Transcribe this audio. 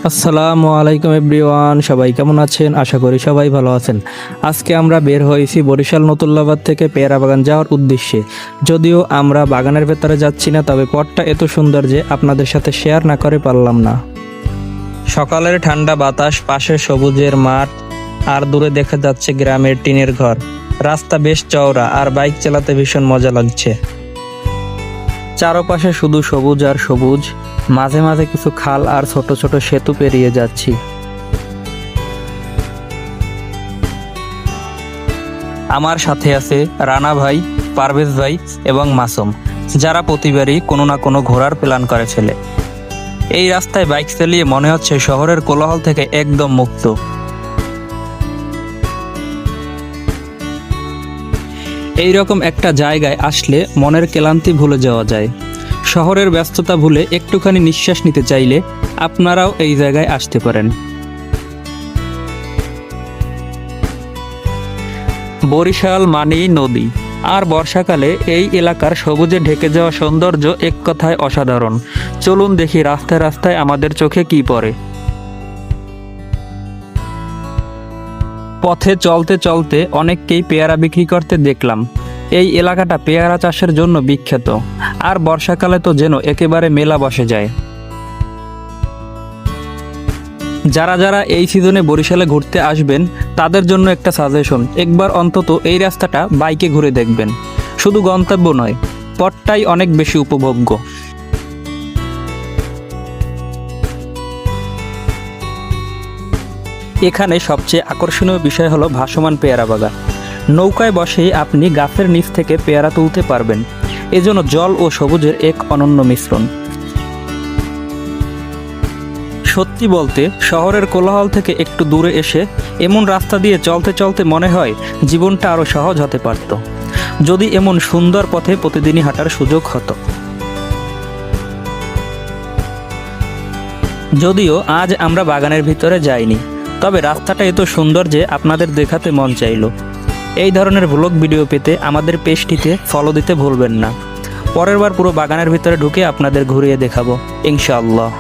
আসসালামু আলাইকুম এভরিওয়ান, সবাই কেমন আছেন? আশা করি সবাই ভালো আছেন। আজকে আমরা বের হয়েছি বরিশাল নতুল্লাবাদ থেকে পেয়ারা বাগান যাওয়ার উদ্দেশ্যে। যদিও আমরা বাগানের ভেতরে যাচ্ছি না, তবে পথটা এত সুন্দর যে আপনাদের সাথে শেয়ার না করে পারলাম না। সকালের ঠান্ডা বাতাস, পাশে সবুজের মাঠ, আর দূরে দেখা যাচ্ছে গ্রামের টিনের ঘর। রাস্তা বেশ চওড়া আর বাইক চালাতে ভীষণ মজা লাগছে। চারপাশে শুধু সবুজ আর সবুজ, মাঝে মাঝে কিছু খাল আর ছোট ছোট সেতু পেরিয়ে যাচ্ছি। আমার সাথে আছে রানা ভাই, পারভেজ ভাই এবং মাসুম, যারা প্রতিবারই কোনো না কোনো ঘোরার প্ল্যান করে ফেলে। এই রাস্তায় বাইক চালিয়ে মনে হচ্ছে শহরের কোলাহল থেকে একদম মুক্ত। এইরকম একটা জায়গায় আসলে মনের ক্লান্তি ভুলে যাওয়া যায়। শহরের ব্যস্ততা ভুলে একটুখানি নিঃশ্বাস নিতে চাইলে আপনারাও এই জায়গায় আসতে পারেন। বরিশাল মানেই নদী, আর বর্ষাকালে এই এলাকার সবুজে ঢেকে যাওয়া সৌন্দর্য এক কথায় অসাধারণ। চলুন দেখি রাস্তায় রাস্তায় আমাদের চোখে কি পড়ে। পথে চলতে চলতে অনেককেই পেয়ারা বিক্রি করতে দেখলাম। এই এলাকাটা পেয়ারা চাষের জন্য বিখ্যাত, আর বর্ষাকালে তো যেন একেবারে মেলা বসে যায়। যারা যারা এই সিজনে বরিশালে ঘুরতে আসবেন তাদের জন্য একটা সাজেশন, একবার অন্তত এই রাস্তাটা বাইকে ঘুরে দেখবেন। শুধু গন্তব্য নয়, পথটাই অনেক বেশি উপভোগ্য। এখানে সবচেয়ে আকর্ষণীয় বিষয় হলো ভাসমান পেয়ারা বাগান। নৌকায় বসেই আপনি গাছের নিচ থেকে পেয়ারা তুলতে পারবেন। এজন্য জল ও সবুজের এক অনন্য মিশ্রণ। সত্যি বলতে, শহরের কোলাহল থেকে একটু দূরে এসে এমন রাস্তা দিয়ে চলতে চলতে মনে হয় জীবনটা আরো সহজ হতে পারত, যদি এমন সুন্দর পথে প্রতিদিনই হাঁটার সুযোগ হতো। যদিও আজ আমরা বাগানের ভিতরে যাইনি, তবে রাস্তাটা এত সুন্দর যে আপনাদের দেখাতে মন চাইলো। এই ধরনের ভ্লগ ভিডিও পেতে আমাদের পেজটিতে ফলো দিতে ভুলবেন না। পরের বার পুরো বাগানের ভিতরে ঢুকে আপনাদের ঘুরিয়ে দেখাবো ইনশাআল্লাহ।